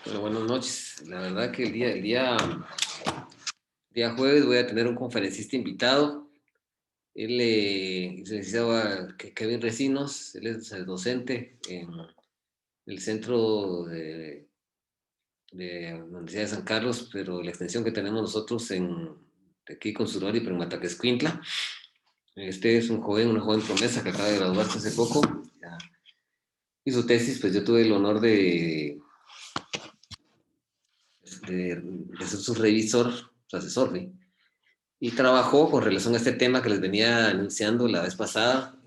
Bueno, buenas noches. La verdad que el día jueves voy a tener un conferencista invitado. Él es licenciado Kevin Recinos. Él es docente en el centro de la Universidad de San Carlos, pero la extensión que tenemos nosotros aquí con Surori, pero en Mataquescuintla. Este es una joven promesa que acaba de graduarse hace poco. Ya. Y su tesis, pues yo tuve el honor de ser su revisor, su asesor, ¿sí? Y trabajó con relación a este tema que les venía anunciando la vez pasada,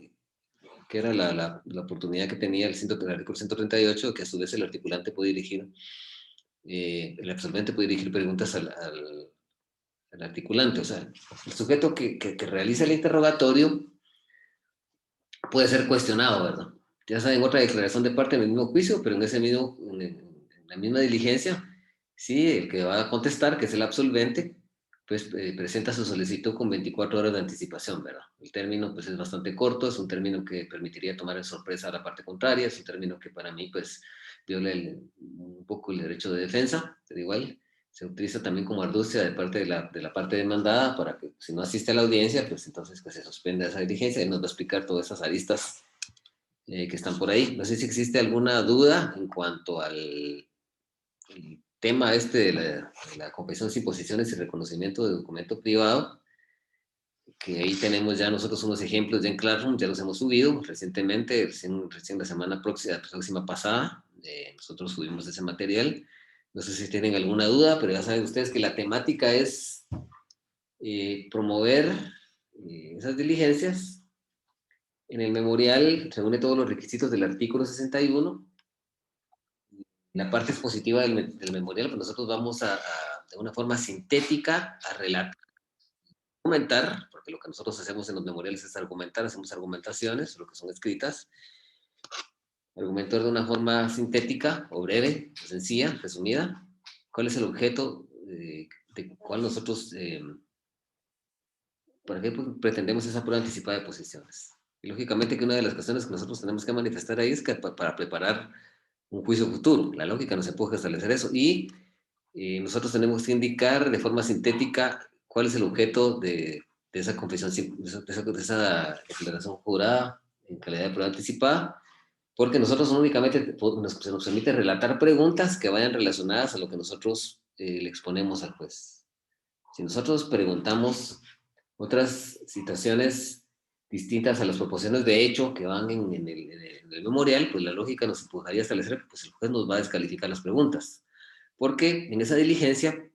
que era la oportunidad que tenía el artículo 138, que a su vez el articulante puede dirigir, el absolvente puede dirigir preguntas al articulante. O sea, el sujeto que realiza el interrogatorio puede ser cuestionado, ¿verdad? Ya saben, otra declaración de parte en el mismo juicio, pero en la misma diligencia, sí, el que va a contestar, que es el absolvente, pues presenta su solicitud con 24 horas de anticipación, ¿verdad? El término pues es bastante corto, es un término que permitiría tomar en sorpresa a la parte contraria, es un término que para mí pues viola un poco el derecho de defensa, pero igual se utiliza también como argucia de parte de la parte demandada para que si no asiste a la audiencia, pues entonces que se suspenda esa diligencia y nos va a explicar todas esas aristas que están por ahí. No sé si existe alguna duda en cuanto al el tema este de la confesión sin posiciones y reconocimiento de documento privado, que ahí tenemos ya nosotros unos ejemplos ya en Classroom, ya los hemos subido recientemente, recién la semana próxima pasada, nosotros subimos ese material. No sé si tienen alguna duda, pero ya saben ustedes que la temática es promover esas diligencias. En el memorial reúne todos los requisitos del artículo 61. La parte expositiva del memorial, pues nosotros vamos de una forma sintética, a relatar, argumentar, porque lo que nosotros hacemos en los memoriales es argumentar, hacemos argumentaciones, lo que son escritas, argumentar de una forma sintética o breve, o sencilla, resumida, cuál es el objeto de cuál nosotros, por ejemplo, pretendemos esa prueba anticipada de posiciones. Y lógicamente que una de las cuestiones que nosotros tenemos que manifestar ahí es que para preparar un juicio futuro, la lógica nos empuja a establecer eso, y nosotros tenemos que indicar de forma sintética cuál es el objeto de esa confesión, de esa declaración jurada en calidad de prueba anticipada, porque nosotros únicamente se nos permite relatar preguntas que vayan relacionadas a lo que nosotros le exponemos al juez. Si nosotros preguntamos otras situaciones distintas a las proposiciones de hecho que van en el memorial, pues la lógica nos empujaría a establecer que pues, el juez nos va a descalificar las preguntas. Porque en esa diligencia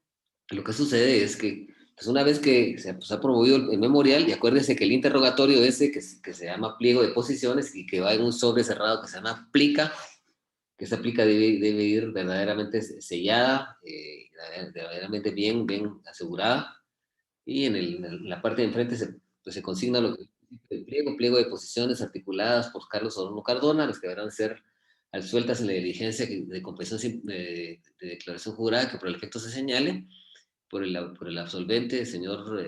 lo que sucede es que pues una vez que se ha promovido el memorial, y acuérdense que el interrogatorio ese que se llama pliego de posiciones y que va en un sobre cerrado que se llama plica, que esa plica debe ir verdaderamente sellada, verdaderamente bien asegurada, y en la parte de enfrente pues se consigna lo que el pliego de posiciones articuladas por Carlos Orono Cardona, las que deberán ser sueltas en la diligencia de confesión de declaración jurada que por el efecto se señale por el absolvente, señor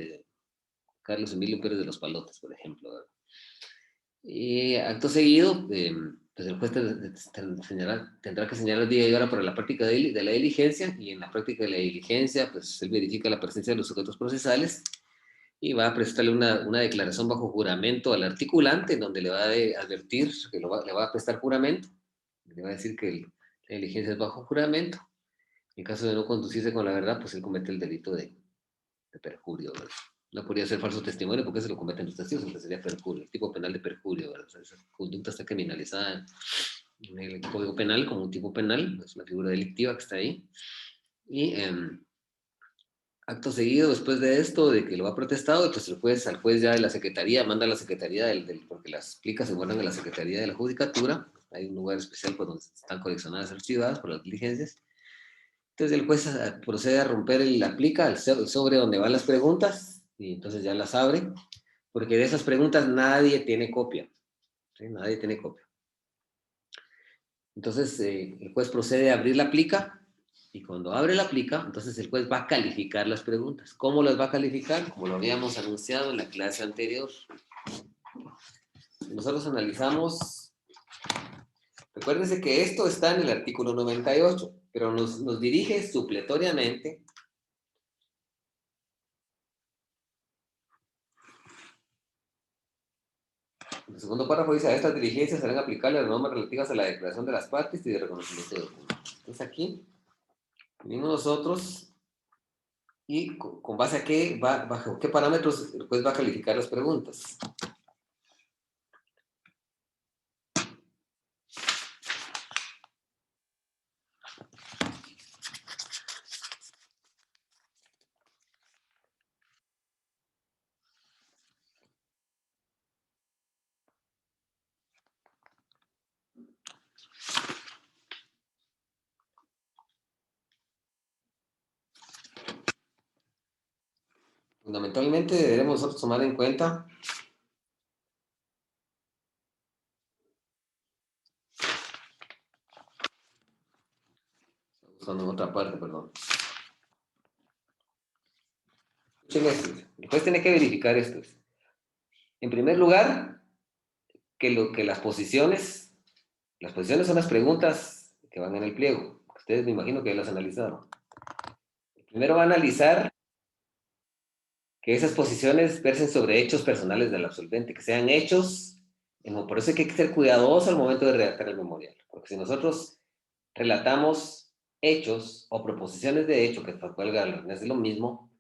Carlos Emilio Pérez de los Palotes, por ejemplo. Y acto seguido, pues el juez tendrá que señalar día y hora para la práctica de la diligencia, y en la práctica de la diligencia, pues él verifica la presencia de los sujetos procesales y va a prestarle una declaración bajo juramento al articulante, donde le va a advertir que le va a prestar juramento, le va a decir que la diligencia es bajo juramento. En caso de no conducirse con la verdad, pues él comete el delito de perjurio, ¿verdad? No podría ser falso testimonio porque se lo cometen los testigos, entonces sería perjurio, el tipo penal de perjurio, ¿verdad? O sea, esa conducta está criminalizada en el Código Penal como un tipo penal, es una figura delictiva que está ahí. Y acto seguido, después de esto, de que lo ha protestado, pues al juez ya de la secretaría, manda a la secretaría porque las plicas se guardan en la secretaría de la judicatura, hay un lugar especial por donde están coleccionadas, archivadas por las diligencias. Entonces el juez procede a romper la plica, el sobre donde van las preguntas, y entonces ya las abre, porque de esas preguntas nadie tiene copia, ¿sí? Nadie tiene copia. Entonces el juez procede a abrir la plica, y cuando abre la plica, entonces el juez va a calificar las preguntas. ¿Cómo las va a calificar? Como lo habíamos anunciado en la clase anterior. Nosotros analizamos Recuérdense que esto está en el artículo 98, pero nos dirige supletoriamente. El segundo párrafo dice: a estas diligencias serán aplicables las normas relativas a la declaración de las partes y de reconocimiento de documentos. Entonces aquí venimos nosotros y con base a qué, bajo qué parámetros pues va a calificar las preguntas. Fundamentalmente debemos nosotros tomar en cuenta buscando en otra parte, perdón. Escuchen esto. El juez tiene que verificar esto. En primer lugar, que las posiciones son las preguntas que van en el pliego. Ustedes me imagino que ya las analizaron. Primero va a analizar que esas posiciones versen sobre hechos personales del absolvente, que sean hechos, por eso hay que ser cuidadoso al momento de redactar el memorial, porque si nosotros relatamos hechos o proposiciones de hecho, que valga es lo mismo,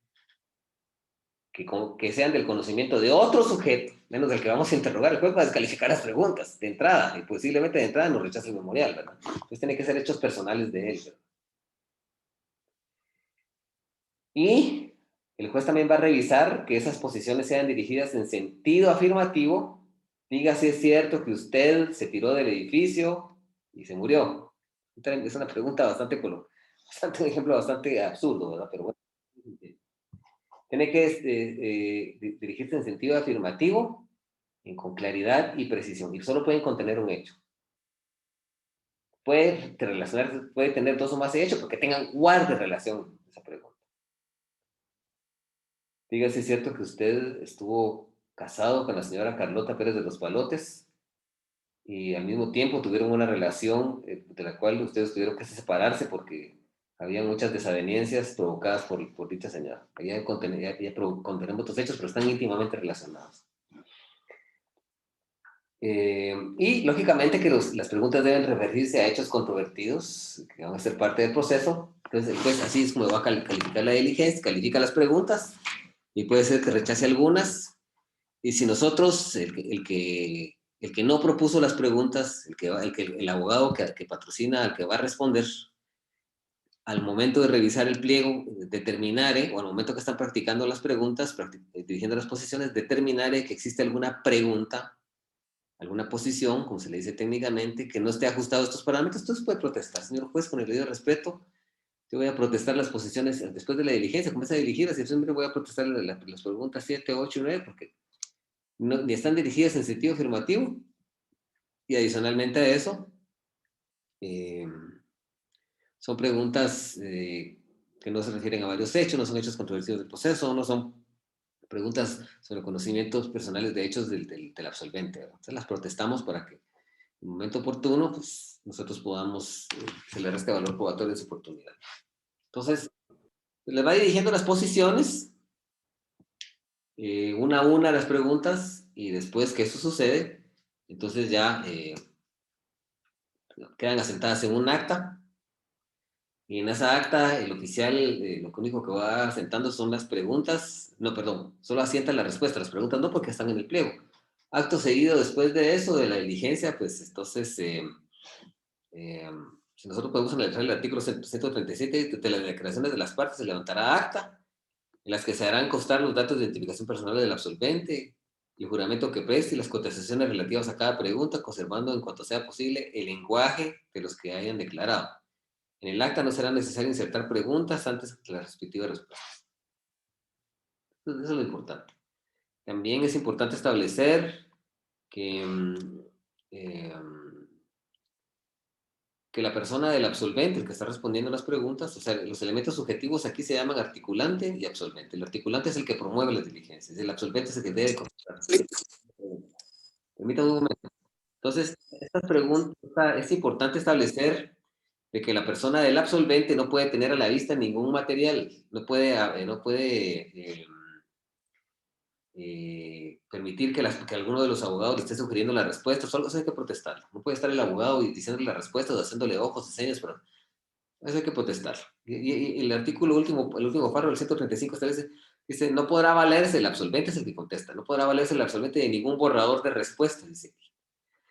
que sean del conocimiento de otro sujeto, menos del que vamos a interrogar, el juez va a descalificar las preguntas de entrada, y posiblemente de entrada nos rechace el memorial, ¿verdad? Entonces tiene que ser hechos personales de él, ¿verdad? Y el juez también va a revisar que esas posiciones sean dirigidas en sentido afirmativo. Diga si es cierto que usted se tiró del edificio y se murió. Es una pregunta un ejemplo bastante absurdo, ¿verdad? Pero bueno, tiene que dirigirse en sentido afirmativo, con claridad y precisión. Y solo pueden contener un hecho. Puede tener dos o más hechos porque guarde relación esa pregunta. Diga si es cierto que usted estuvo casado con la señora Carlota Pérez de los Palotes y al mismo tiempo tuvieron una relación de la cual ustedes tuvieron que separarse porque había muchas desavenencias provocadas por dicha señora. Ya contenemos otros hechos, pero están íntimamente relacionados. Y lógicamente que las preguntas deben referirse a hechos controvertidos que van a ser parte del proceso. Entonces, pues así es como va a calificar la diligencia, califica las preguntas y puede ser que rechace algunas. Y si nosotros, el que no propuso las preguntas, el abogado que patrocina al que va a responder, al momento de revisar el pliego, determinare, o al momento que están practicando las preguntas, dirigiendo las posiciones, determinare que existe alguna pregunta, alguna posición, como se le dice técnicamente, que no esté ajustado a estos parámetros, entonces puede protestar. Señor juez, con el debido respeto, yo voy a protestar las posiciones después de la diligencia, comienza a dirigir, así siempre voy a protestar las preguntas 7, 8 y 9, porque ni están dirigidas en sentido afirmativo, y adicionalmente a eso, eh, son preguntas que no se refieren a varios hechos, no son hechos controvertidos del proceso, no son preguntas sobre conocimientos personales de hechos del absolvente. Entonces las protestamos para que en un momento oportuno, pues nosotros podamos, se le reste valor probatorio de su oportunidad. Entonces, le va dirigiendo las posiciones, una a una las preguntas, y después que eso sucede, entonces ya quedan asentadas en un acta, y en esa acta el oficial lo único que va asentando son las preguntas, no, perdón, solo asienta la respuesta, las preguntas no porque están en el pliego. Acto seguido después de eso, de la diligencia, pues entonces, eh, si nosotros podemos analizar el artículo 137 de las declaraciones de las partes, se levantará acta, en las que se harán constar los datos de identificación personal del absolvente, el juramento que preste y las contestaciones relativas a cada pregunta, conservando en cuanto sea posible el lenguaje de los que hayan declarado. En el acta no será necesario insertar preguntas antes que las respectivas respuestas. Entonces, eso es lo importante. También es importante establecer que, eh, que la persona del absolvente, el que está respondiendo las preguntas, o sea, los elementos subjetivos aquí se llaman articulante y absolvente. El articulante es el que promueve las diligencias, el absolvente es el que debe contestar. Permítame un momento. Entonces, estas preguntas, es importante establecer de que la persona del absolvente no puede tener a la vista ningún material, no puede permitir que alguno de los abogados le esté sugiriendo las respuestas, o algo, eso hay que protestar. No puede estar el abogado diciéndole las respuestas o haciéndole ojos y señas, pero eso hay que protestar. Y el artículo último, el último párrafo del 135 establece, dice, no podrá valerse, el absolvente es el que contesta, no podrá valerse el absolvente de ningún borrador de respuestas, dice,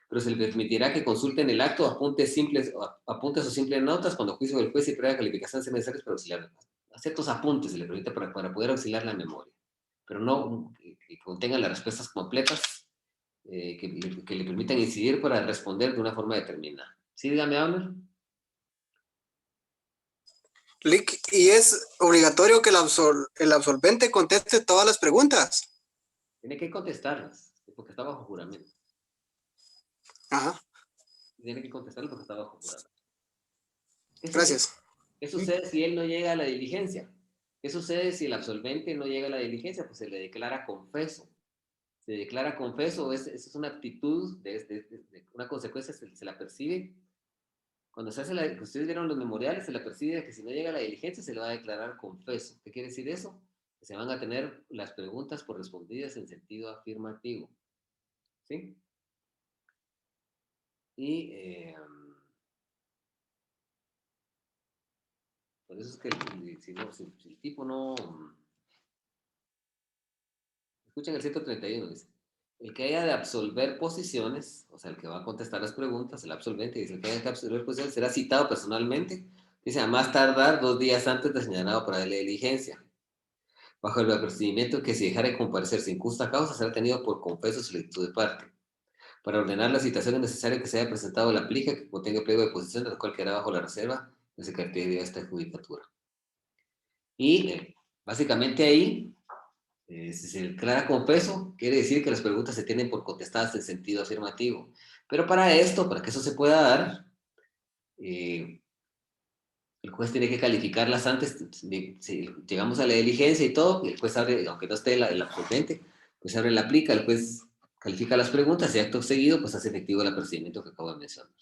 pero se le permitirá que consulten el acto, apuntes o simples notas cuando juicio del juez y prueba de calificación sean necesarios para auxiliar. A ciertos apuntes se le permite para poder auxiliar la memoria, pero no que contengan las respuestas completas que le permitan incidir para responder de una forma determinada. ¿Sí, dígame, Abner? Lick, ¿y es obligatorio que el absolvente conteste todas las preguntas? Tiene que contestarlas, porque está bajo juramento. Ajá, Tiene que contestarlas porque está bajo juramento. gracias. ¿Qué sucede si él no llega a la diligencia? ¿Qué sucede si el absolvente no llega a la diligencia? Pues se le declara confeso. Se declara confeso, esa es una actitud, una consecuencia, se la percibe. Cuando se hace ustedes vieron los memoriales, se la percibe que si no llega a la diligencia se le va a declarar confeso. ¿Qué quiere decir eso? Que se van a tener las preguntas correspondidas en sentido afirmativo. ¿Sí? Y por eso es que si el tipo no... Escuchen el 131, dice. El que haya de absolver posiciones, o sea, el que va a contestar las preguntas, el absolvente, dice, el que haya de absolver posiciones será citado personalmente, dice, a más tardar 2 días antes de señalado para la diligencia. Bajo el procedimiento que si dejara de comparecer sin justa causa, será tenido por confeso solicitud de parte. Para ordenar la citación es necesario que se haya presentado la plica que contenga pliego de posición, de la cual quedará bajo la reserva de secretaría de esta judicatura. Y básicamente ahí, si se declara confeso, quiere decir que las preguntas se tienen por contestadas en sentido afirmativo. Pero para esto, para que eso se pueda dar, el juez tiene que calificarlas antes. Si llegamos a la diligencia y todo, el juez abre, aunque no esté el absolvente, pues abre la plica, el juez califica las preguntas y acto seguido, pues hace efectivo el procedimiento que acabo de mencionar.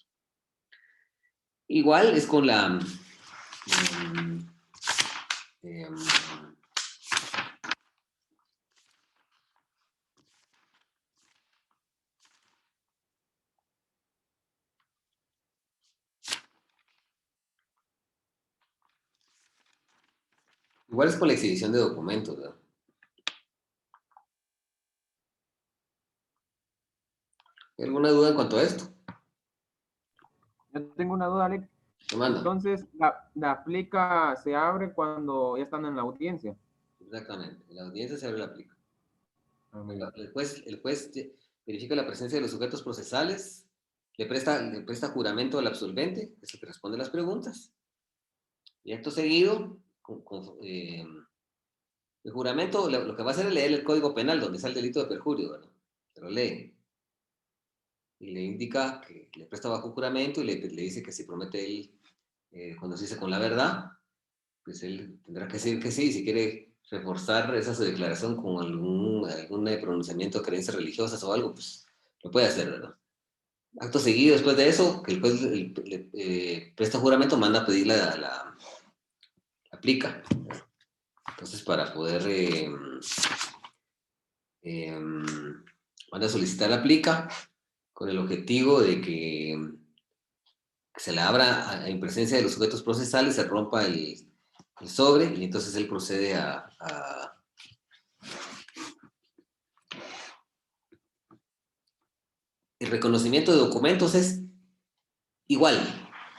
Igual es con la... eh, igual es con la exhibición de documentos, ¿verdad? ¿Hay alguna duda en cuanto a esto? Yo tengo una duda, Alex. ¿Qué manda? Entonces, la plica se abre cuando ya están en la audiencia. Exactamente. En la audiencia se abre la plica. Ah, muy bien. El juez verifica la presencia de los sujetos procesales, le presta juramento al absolvente, que es el que responde las preguntas, y acto seguido, el juramento lo que va a hacer es leer el Código Penal, donde está el delito de perjurio, ¿verdad? Se lo lee. Y le indica que le presta bajo juramento y le dice que si promete él conducirse con la verdad, pues él tendrá que decir que sí, si quiere reforzar esa su declaración con algún pronunciamiento de creencias religiosas o algo, pues lo puede hacer, ¿verdad? Acto seguido, después de eso, que el juez le presta juramento, manda a pedir la plica. Entonces, para poder, manda a solicitar la plica con el objetivo de que se le abra en presencia de los sujetos procesales, se rompa el sobre y entonces él procede a el reconocimiento de documentos es igual.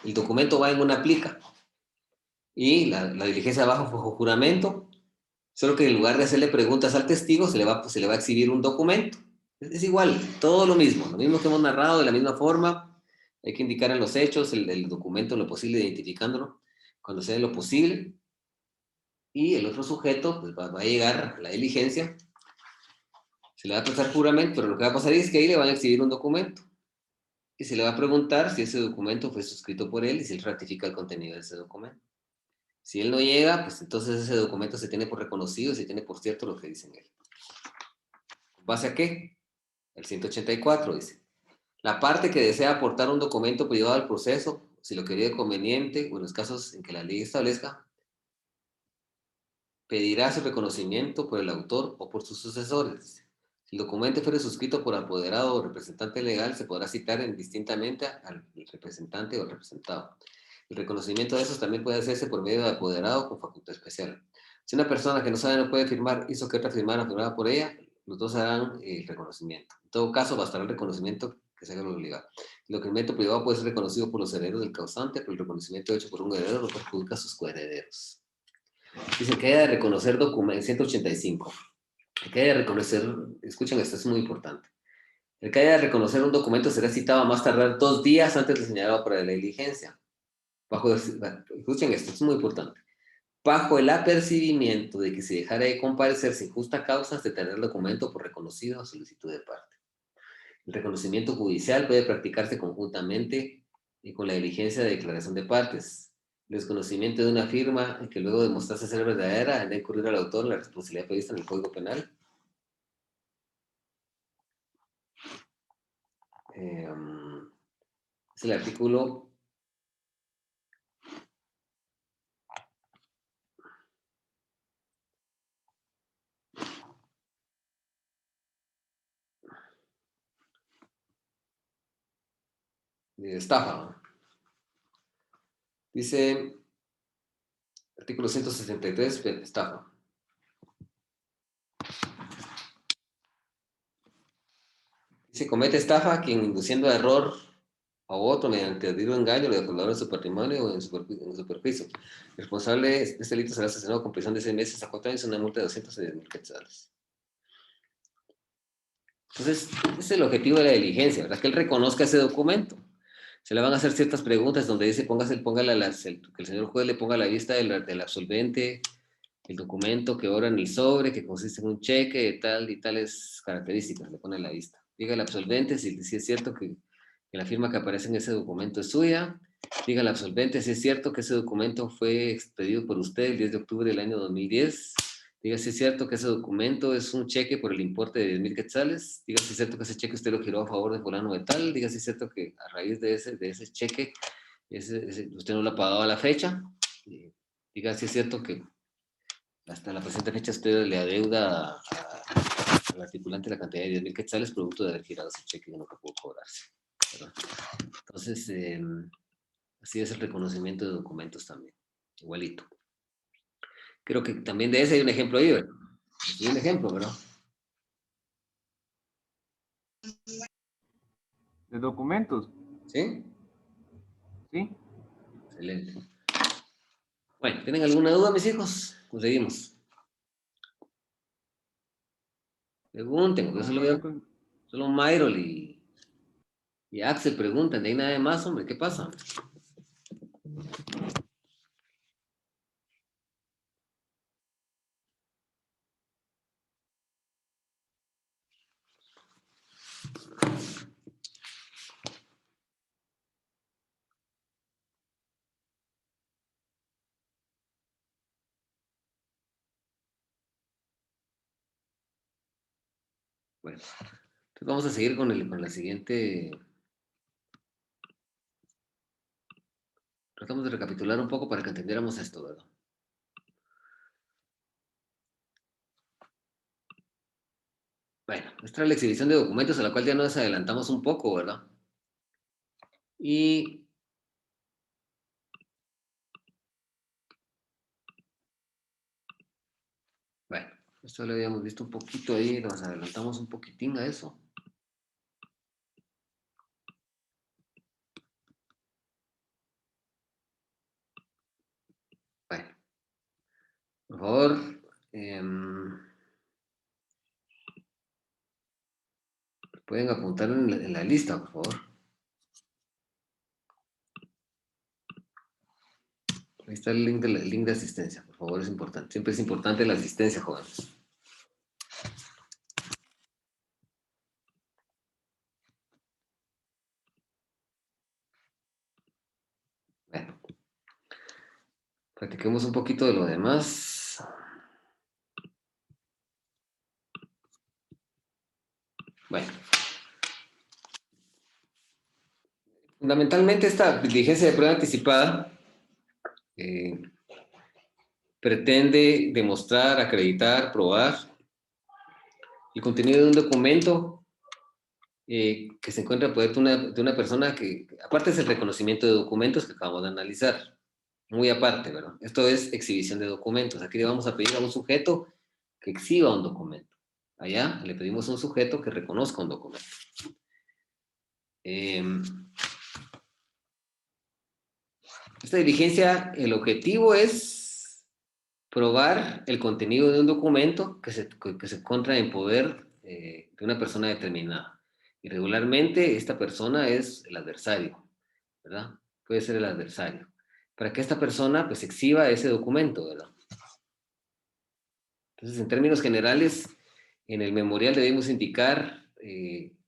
El documento va en una plica y la diligencia va bajo juramento, solo que en lugar de hacerle preguntas al testigo, se le va a exhibir un documento. Es igual, todo lo mismo que hemos narrado de la misma forma. Hay que indicar en los hechos el documento en lo posible, identificándolo cuando sea lo posible. Y el otro sujeto pues, va a llegar a la diligencia, se le va a prestar juramento, pero lo que va a pasar es que ahí le van a exhibir un documento. Y se le va a preguntar si ese documento fue suscrito por él y si él ratifica el contenido de ese documento. Si él no llega, pues entonces ese documento se tiene por reconocido y se tiene por cierto lo que dicen él. ¿Base a qué? El 184 dice. La parte que desea aportar un documento privado al proceso, si lo cree conveniente, o en los casos en que la ley establezca, pedirá su reconocimiento por el autor o por sus sucesores. Si el documento fuere suscrito por apoderado o representante legal, se podrá citar indistintamente al representante o representado. El reconocimiento de esos también puede hacerse por medio de apoderado con facultad especial. Si una persona que no sabe no puede firmar hizo que otra firmada por ella, los dos harán el reconocimiento. En todo caso, bastará el reconocimiento que se haga lo obligado. El documento privado puede ser reconocido por los herederos del causante, pero el reconocimiento hecho por un heredero no perjudica a sus coherederos. Dice que haya de reconocer documentos, 185. El que haya de reconocer, escuchen esto, es muy importante. El que haya de reconocer un documento será citado a más tardar 2 días antes de señalado para la diligencia. Escuchen esto, es muy importante. Bajo el apercibimiento de que se dejara de comparecer sin justa causa, se tendrá el documento por reconocido a solicitud de parte. El reconocimiento judicial puede practicarse conjuntamente y con la diligencia de declaración de partes. El desconocimiento de una firma que luego de mostrarse ser verdadera ha de incurrir al autor en la responsabilidad prevista en el Código Penal. Es el artículo 'de estafa'. Dice, artículo 163, estafa. Dice, comete estafa quien induciendo a error a otro mediante ardido engaño le defraudó en su patrimonio o en su perjuicio. El responsable de este delito será sancionado con prisión de 6 meses a 4 años y una multa de 210,000 quetzales. Entonces, ese es el objetivo de la diligencia, ¿verdad? Que él reconozca ese documento. Se le van a hacer ciertas preguntas donde dice, que el señor juez le ponga a la vista del absolvente el documento que obra en el sobre, que consiste en un cheque de tal y tales características, le pone a la vista. Diga el absolvente si es cierto que la firma que aparece en ese documento es suya. Diga el absolvente si es cierto que ese documento fue expedido por usted el 10 de octubre del año 2010. Diga si es cierto que ese documento es un cheque por el importe de 10,000 quetzales. Diga si es cierto que ese cheque usted lo giró a favor de fulano de tal. Diga si es cierto que a raíz de ese cheque usted no lo ha pagado a la fecha. Diga si es cierto que hasta la presente fecha usted le adeuda al articulante la cantidad de 10,000 quetzales producto de haber girado ese cheque que no pudo cobrarse, ¿verdad? Entonces, así es el reconocimiento de documentos también, igualito. Creo que también de ese hay un ejemplo ahí, ¿verdad? Hay un ejemplo, ¿verdad? ¿De documentos? ¿Sí? Sí. Excelente. Bueno, ¿tienen alguna duda, mis hijos? Pues seguimos. Pregunten, porque No, solo no, yo veo, solo Myrol y Axel preguntan, de ahí nada más, hombre, ¿qué pasa? Bueno, entonces vamos a seguir con la siguiente. Tratamos de recapitular un poco para que entendiéramos esto, ¿verdad? Bueno, esta es la exhibición de documentos a la cual ya nos adelantamos un poco, ¿verdad? Y bueno, esto lo habíamos visto un poquito ahí, nos adelantamos un poquitín a eso. Bueno, por favor, pueden apuntar en la lista, por favor. Ahí está el link de asistencia, por favor, es importante. Siempre es importante la asistencia, jóvenes. Bueno, practiquemos un poquito de lo demás. Bueno, Fundamentalmente esta diligencia de prueba anticipada pretende demostrar, acreditar, probar el contenido de un documento que se encuentra en poder de una persona que, aparte es el reconocimiento de documentos que acabamos de analizar, muy aparte, ¿verdad? Esto es exhibición de documentos. Aquí le vamos a pedir a un sujeto que exhiba un documento. Allá le pedimos a un sujeto que reconozca un documento. Esta diligencia, el objetivo es probar el contenido de un documento que se encuentra en poder de una persona determinada. Y regularmente esta persona es el adversario, ¿verdad? Puede ser el adversario. Para que esta persona pues exhiba ese documento, ¿verdad? Entonces, en términos generales, en el memorial debemos indicar,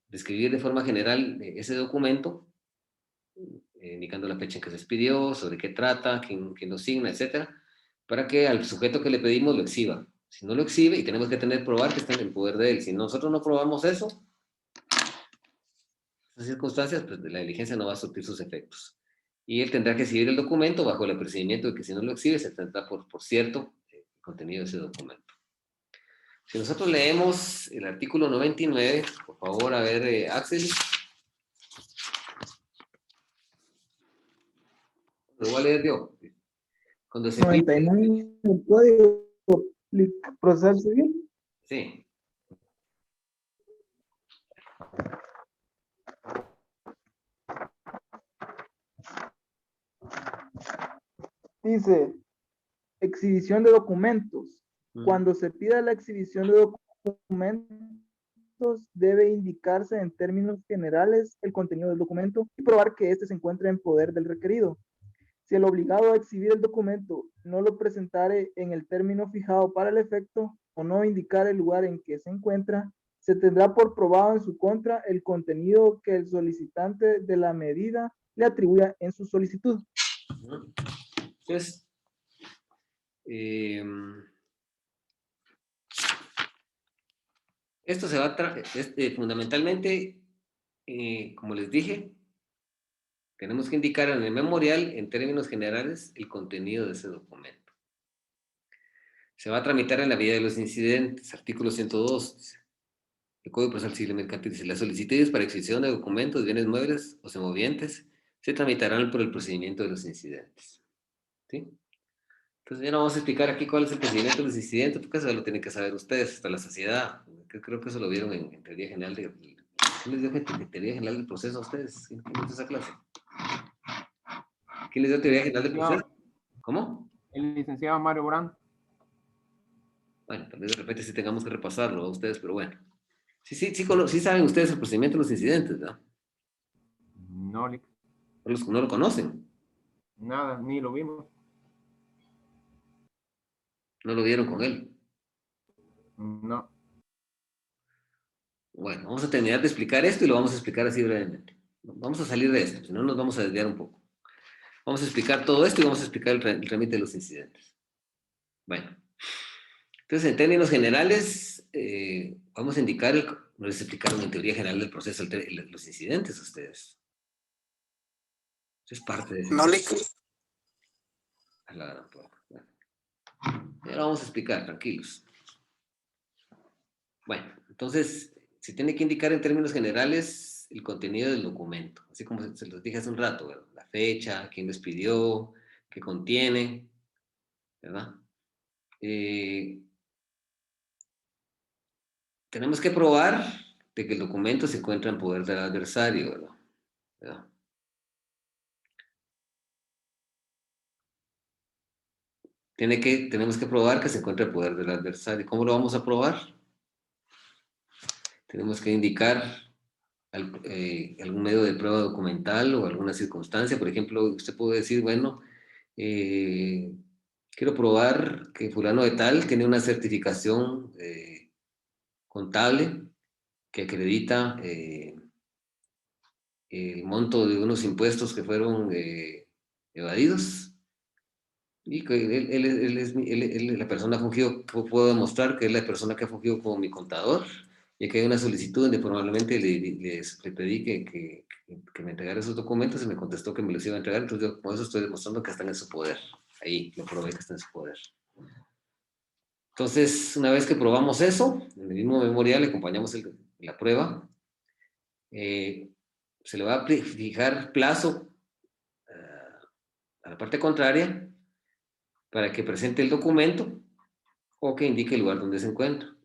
describir de forma general ese documento, indicando la fecha en que se expidió, sobre qué trata, quién lo signa, etcétera, para que al sujeto que le pedimos lo exhiba. Si no lo exhibe, y tenemos que probar que está en el poder de él. Si nosotros no probamos eso, en esas circunstancias, pues la diligencia no va a surtir sus efectos. Y él tendrá que exhibir el documento bajo el procedimiento de que si no lo exhibe, se tendrá por cierto el contenido de ese documento. Si nosotros leemos el artículo 99, por favor, a ver, Axel. Lo voy a leer yo. Cuando se 99 el Código Procesal Civil. Sí. Dice, exhibición de documentos. Cuando se pida la exhibición de documentos, debe indicarse en términos generales el contenido del documento y probar que éste se encuentra en poder del requerido. Si el obligado a exhibir el documento no lo presentare en el término fijado para el efecto o no indicar el lugar en que se encuentra, se tendrá por probado en su contra el contenido que el solicitante de la medida le atribuya en su solicitud. Entonces, esto se va a fundamentalmente, como les dije, tenemos que indicar en el memorial, en términos generales, el contenido de ese documento. Se va a tramitar en la vía de los incidentes, artículo 102. El Código Procesal Civil y Mercantil dice: las solicitudes para exhibición de documentos, bienes muebles o semovientes se tramitarán por el procedimiento de los incidentes. ¿Sí? Entonces ya no vamos a explicar aquí cuál es el procedimiento de los incidentes, porque eso lo tienen que saber ustedes, hasta la saciedad. Creo que eso lo vieron en teoría general de... ¿Quién les dio teoría general del proceso a ustedes? ¿Quién les dio esa clase? ¿Quién les dio teoría general del proceso? ¿Cómo? El licenciado Mario Brand. Bueno, tal vez de repente sí tengamos que repasarlo a ustedes, pero bueno. Sí saben ustedes el procedimiento de los incidentes, ¿no? No lo conocen. Nada, ni lo vimos. No lo vieron con él. No. Bueno, vamos a terminar de explicar esto y lo vamos a explicar así brevemente. Vamos a salir de esto, si no nos vamos a desviar un poco. Vamos a explicar todo esto y vamos a explicar el trámite de los incidentes. Bueno, entonces en términos generales, vamos a indicar, no les explicaron en teoría general del proceso los incidentes a ustedes. Eso es parte de eso. No le... Bueno, ya lo vamos a explicar, tranquilos. Bueno, entonces, se tiene que indicar en términos generales el contenido del documento, así como se los dije hace un rato, ¿verdad? La fecha, quién les pidió, qué contiene, ¿verdad? Tenemos que probar de que el documento se encuentra en poder del adversario, ¿verdad? Tenemos que probar que se encuentra en poder del adversario. ¿Cómo lo vamos a probar? Tenemos que indicar algún medio de prueba documental o alguna circunstancia. Por ejemplo, usted puede decir, bueno, quiero probar que fulano de tal tiene una certificación contable que acredita el monto de unos impuestos que fueron evadidos. Y que la persona fungió, puedo demostrar que es la persona que ha fungido como mi contador y que hay una solicitud donde formalmente le pedí que me entregara esos documentos y me contestó que me los iba a entregar, entonces yo con eso estoy demostrando que están en su poder. Ahí lo probé que están en su poder. Entonces, una vez que probamos eso, en el mismo memorial le acompañamos la prueba, se le va a fijar plazo a la parte contraria para que presente el documento o que indique el lugar donde se encuentra.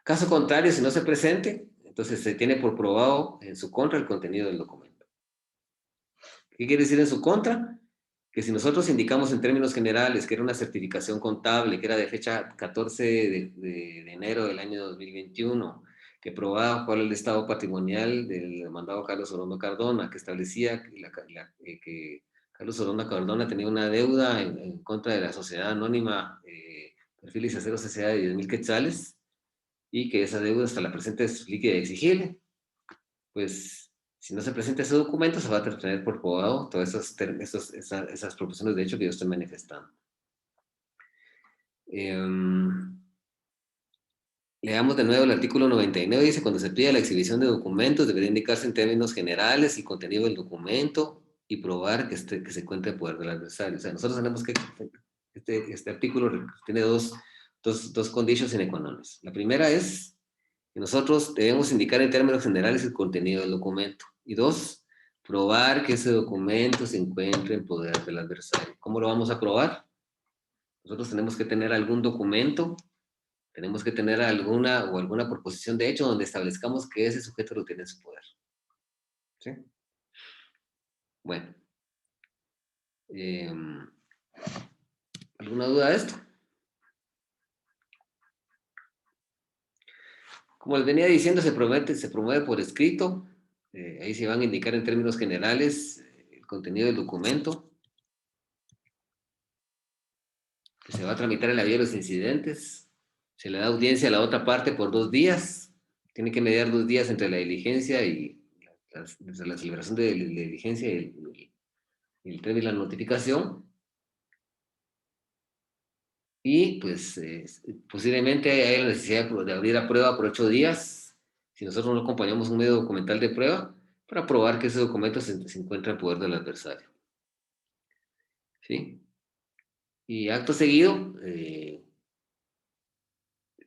Caso contrario, si no se presente, entonces se tiene por probado en su contra el contenido del documento. ¿Qué quiere decir en su contra? Que si nosotros indicamos en términos generales que era una certificación contable, que era de fecha 14 de enero del año 2021, que probaba cuál era el estado patrimonial del mandado Carlos Orondo Cardona, que establecía que Carlos Orondo Cardona tenía una deuda en contra de la sociedad anónima Perfiles Acero Sociedad de 10,000 quetzales, y que esa deuda hasta la presente es líquida y exigible. Pues si no se presenta ese documento, se va a tener por probado todas esas proposiciones de hecho que yo estoy manifestando. Leamos de nuevo el artículo 99, dice, cuando se pide la exhibición de documentos, debería indicarse en términos generales el contenido del documento y probar que se encuentre en poder del adversario. O sea, nosotros tenemos que, este artículo tiene dos conditions sine qua non. La primera es que nosotros debemos indicar en términos generales el contenido del documento. Y dos, probar que ese documento se encuentre en poder del adversario. ¿Cómo lo vamos a probar? Nosotros tenemos que tener algún documento, tenemos que tener alguna proposición de hecho donde establezcamos que ese sujeto lo tiene en su poder. ¿Sí? Bueno. ¿Alguna duda de esto? Como les venía diciendo, se promueve por escrito. Ahí se van a indicar en términos generales el contenido del documento, que se va a tramitar en la vía de los incidentes. Se le da audiencia a la otra parte por 2 días. Tiene que mediar 2 días entre la diligencia y la celebración de la diligencia y el término de la notificación. Y pues posiblemente hay la necesidad de abrir la prueba por 8 días, si nosotros no acompañamos un medio documental de prueba, para probar que ese documento se encuentra en poder del adversario. ¿Sí? Y acto seguido,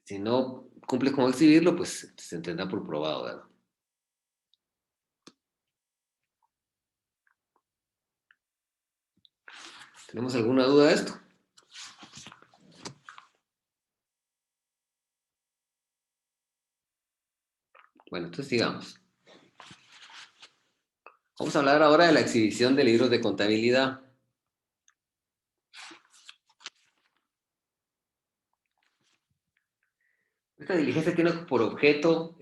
si no cumple con exhibirlo, pues se tendrá por probado, ¿verdad? ¿Tenemos alguna duda de esto? Bueno, entonces sigamos. Vamos a hablar ahora de la exhibición de libros de contabilidad. Esta diligencia tiene por objeto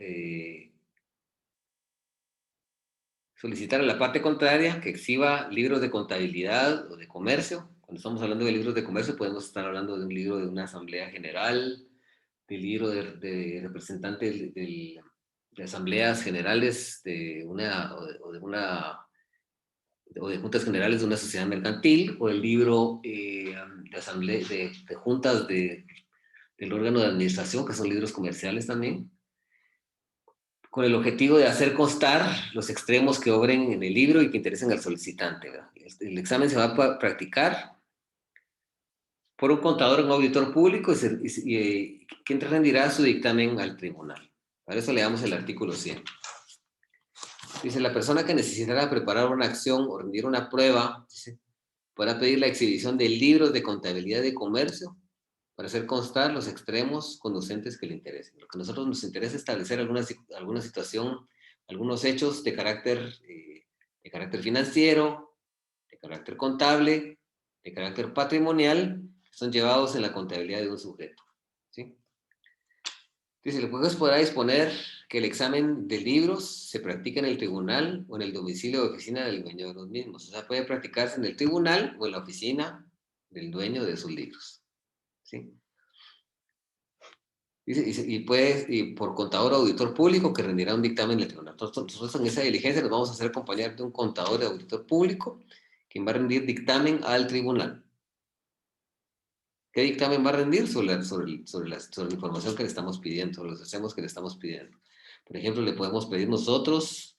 solicitar a la parte contraria que exhiba libros de contabilidad o de comercio. Cuando estamos hablando de libros de comercio, podemos estar hablando de un libro de una asamblea general, del libro de representantes de asambleas generales o de juntas generales de una sociedad mercantil, o el libro de juntas del órgano de administración, que son libros comerciales también, con el objetivo de hacer constar los extremos que obren en el libro y que interesen al solicitante, ¿verdad? El examen se va a practicar por un contador o un auditor público quien rendirá su dictamen al tribunal. Para eso leamos el artículo 100. Dice, la persona que necesitará preparar una acción o rendir una prueba, dice, podrá pedir la exhibición de libros de contabilidad de comercio para hacer constar los extremos conducentes que le interesen. Lo que a nosotros nos interesa es establecer alguna situación, algunos hechos de carácter financiero, de carácter contable, de carácter patrimonial, que son llevados en la contabilidad de un sujeto. ¿Sí? Dice, el juez podrá disponer que el examen de libros se practique en el tribunal o en el domicilio o oficina del dueño de los mismos. O sea, puede practicarse en el tribunal o en la oficina del dueño de sus libros. ¿Sí? Y por contador o auditor público que rendirá un dictamen en el tribunal. Nosotros en esa diligencia nos vamos a hacer acompañar de un contador o auditor público quien va a rendir dictamen al tribunal. ¿Qué dictamen va a rendir sobre la información que le estamos pidiendo, los hacemos que le estamos pidiendo? Por ejemplo, le podemos pedir nosotros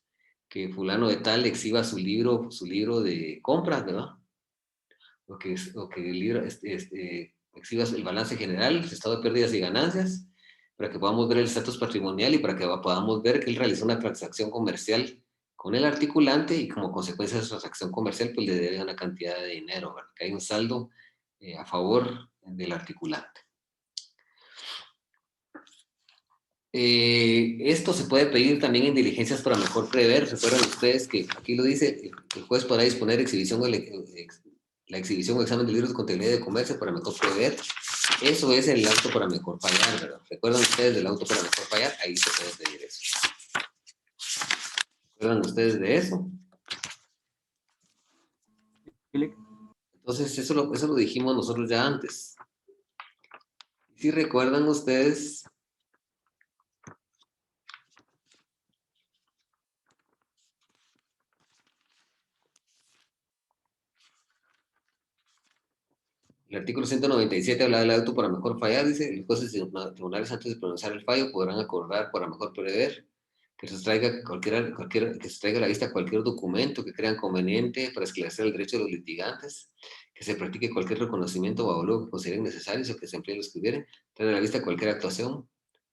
que fulano de tal exhiba su libro de compras, ¿verdad? O que el libro exhiba el balance general, el estado de pérdidas y ganancias, para que podamos ver el estatus patrimonial y para que podamos ver que él realizó una transacción comercial con el articulante y como consecuencia de esa transacción comercial, pues le debe una cantidad de dinero, ¿verdad? Que hay un saldo a favor del articulante. Esto se puede pedir también en diligencias para mejor prever. Recuerden ustedes que aquí lo dice, el juez podrá disponer la exhibición o examen de libros de contabilidad y de comercio para mejor prever. Eso es el auto para mejor fallar, ¿verdad? ¿Recuerdan ustedes del auto para mejor fallar? Ahí se puede pedir eso. ¿Recuerdan ustedes de eso? Entonces, eso lo dijimos nosotros ya antes. Si recuerdan ustedes, el artículo 197 habla del auto para mejor fallar, dice, los jueces y tribunales antes de pronunciar el fallo podrán acordar para mejor prever que se traiga a la vista cualquier documento que crean conveniente para esclarecer el derecho de los litigantes, que se practique cualquier reconocimiento o avalúo que consideren necesarios o que se emplee los que hubieren, traer a la vista cualquier actuación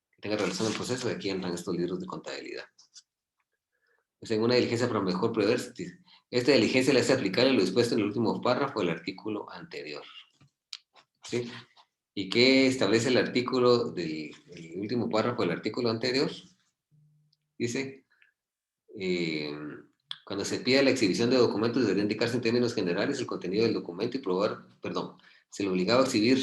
que tenga relación al proceso, de aquí entran estos libros de contabilidad. Pues en una diligencia para mejor prever, esta diligencia le hace aplicable lo dispuesto en el último párrafo del artículo anterior. ¿Sí? ¿Y qué establece el artículo el último párrafo del artículo anterior? Dice, cuando se pida la exhibición de documentos debería indicarse en términos generales el contenido del documento y probar, perdón, se le obligaba a exhibir,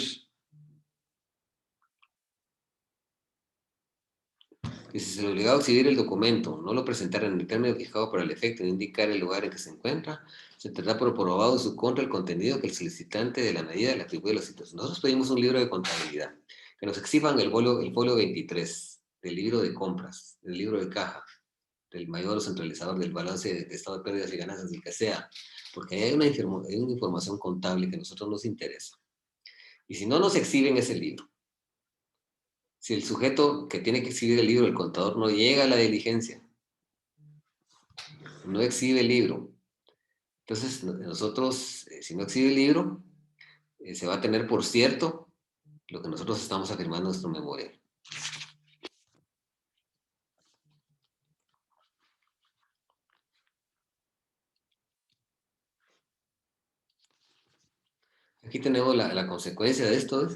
que si se le obligaba a exhibir el documento, no lo presentara en el término fijado para el efecto de indicar el lugar en que se encuentra, se tendrá por probado en su contra el contenido que el solicitante de la medida le atribuye a la situación. Nosotros pedimos un libro de contabilidad, que nos exhiban el folio 23 del libro de compras, del libro de caja, del mayor centralizador, del balance de estado de pérdidas y ganancias, del que sea, porque hay una información contable que a nosotros nos interesa. Y si no nos exhiben ese libro, si el sujeto que tiene que exhibir el libro, el contador, no llega a la diligencia, no exhibe el libro, entonces nosotros, si no exhibe el libro, se va a tener por cierto lo que nosotros estamos afirmando en nuestro memorial. Aquí tenemos la consecuencia de esto.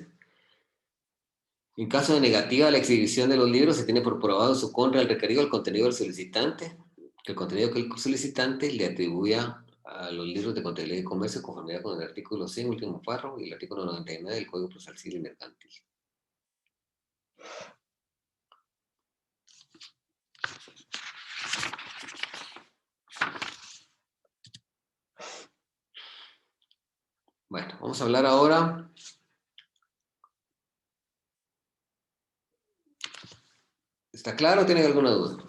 En caso de negativa, la exhibición de los libros se tiene por probado en su contra el requerido el contenido del solicitante, el contenido que el solicitante le atribuya a los libros de contabilidad y comercio en conformidad con el artículo 100, último párrafo, y el artículo 99 del Código Procesal Civil y Mercantil. Bueno, vamos a hablar ahora ¿está claro o tienen alguna duda?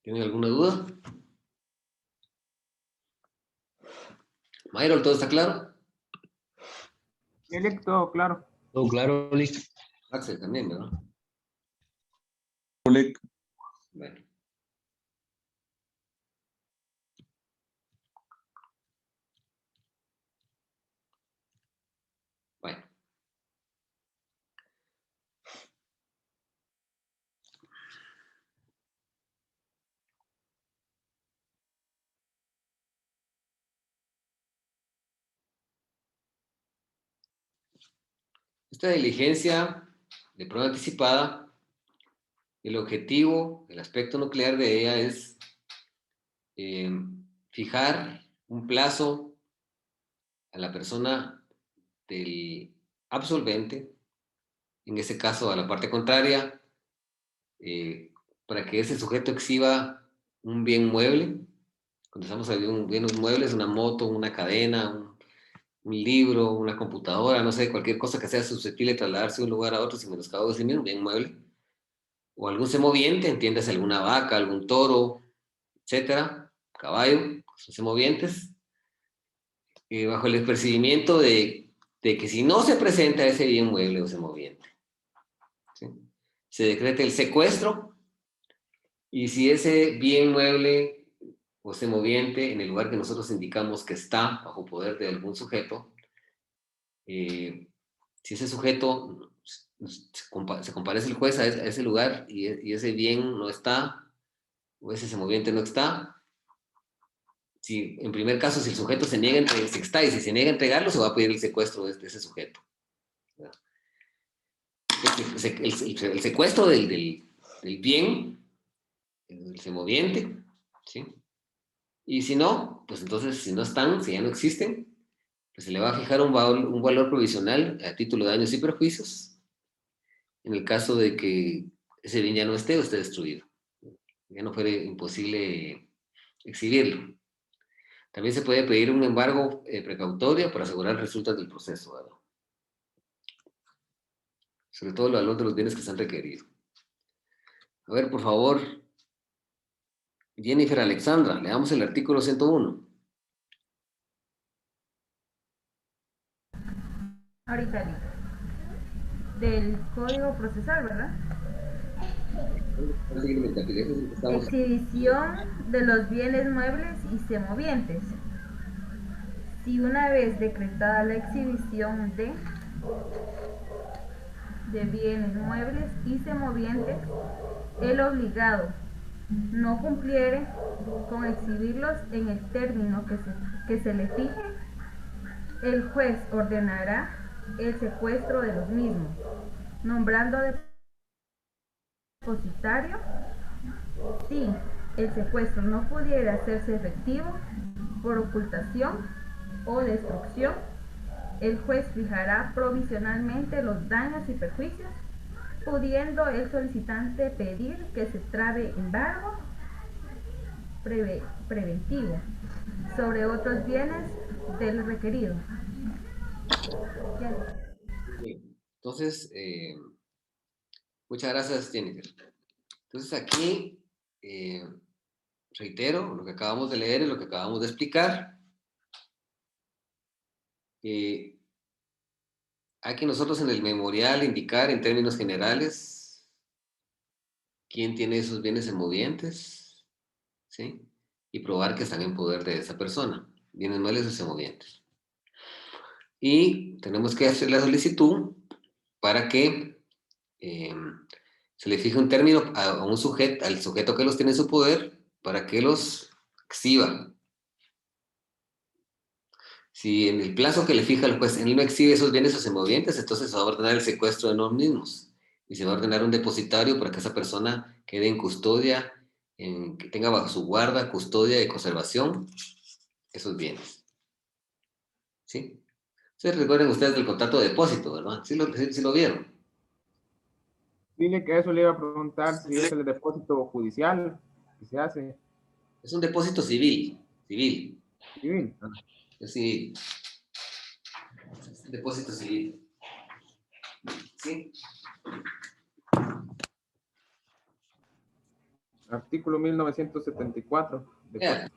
¿Tienen alguna duda? Mayro, ¿todo está claro? Todo claro. Todo claro, listo. Axel también, ¿verdad? Bueno. Bueno. Esta diligencia de prueba anticipada, el objetivo, el aspecto nuclear de ella es fijar un plazo a la persona del absolvente, en ese caso a la parte contraria, para que ese sujeto exhiba un bien mueble. Cuando estamos hablando de bienes muebles, una moto, una cadena, un libro, una computadora, no sé, cualquier cosa que sea susceptible de trasladarse de un lugar a otro sin menoscabo de sí mismo, bien mueble. o algún semoviente, entiendes, alguna vaca, algún toro, etcétera, caballo, son semovientes, bajo el percibimiento de que si no se presenta ese bien mueble o semoviente, ¿sí?, se decreta el secuestro, y si ese bien mueble o semoviente en el lugar que nosotros indicamos que está bajo poder de algún sujeto, si ese sujeto se comparece el juez a ese lugar y ese bien no está, o ese semoviente no está, si, en primer caso, si el sujeto se niega a entregar, si está, y si se niega a entregarlo, se va a pedir el secuestro de ese sujeto. El secuestro del bien, el semoviente, ¿sí? Y si no, pues entonces, si no están, si ya no existen, pues se le va a fijar un valor provisional a título de daños y perjuicios, en el caso de que ese bien ya no esté o esté destruido. Ya no fuera imposible exhibirlo. También se puede pedir un embargo precautorio para asegurar resultados del proceso, ¿verdad? Sobre todo el valor de los bienes que se han requerido. A ver, por favor, Jennifer Alexandra, leamos el artículo 101. Ahorita, del Código Procesal, ¿verdad? Exhibición de los bienes muebles y semovientes. Si una vez decretada la exhibición de bienes muebles y semovientes, el obligado no cumpliere con exhibirlos en el término que se le fije, el juez ordenará el secuestro de los mismos, nombrando depositario. Si el secuestro no pudiera hacerse efectivo por ocultación o destrucción, el juez fijará provisionalmente los daños y perjuicios, pudiendo el solicitante pedir que se trabe embargo preventivo sobre otros bienes del requerido. Entonces, muchas gracias, Jennifer. Entonces aquí, reitero lo que acabamos de leer y lo que acabamos de explicar. Hay que nosotros en el memorial indicar en términos generales quién tiene esos bienes semovientes, ¿sí? Y probar que están en poder de esa persona, bienes muebles o semovientes. Y tenemos que hacer la solicitud para que se le fije un término a un sujeto, al sujeto que los tiene en su poder, para que los exhiba. Si en el plazo que le fija el juez él no exhibe esos bienes o semovientes, entonces se va a ordenar el secuestro de los mismos y se va a ordenar un depositario para que esa persona quede en custodia, que tenga bajo su guarda, custodia y conservación esos bienes. ¿Sí? Ustedes recuerden ustedes del contrato de depósito, ¿verdad? ¿Sí lo vieron? Dile que eso le iba a preguntar si es el depósito judicial que se hace. Es un depósito civil. Civil. Es civil. Es un depósito civil. ¿Sí? Artículo 1974. Okay.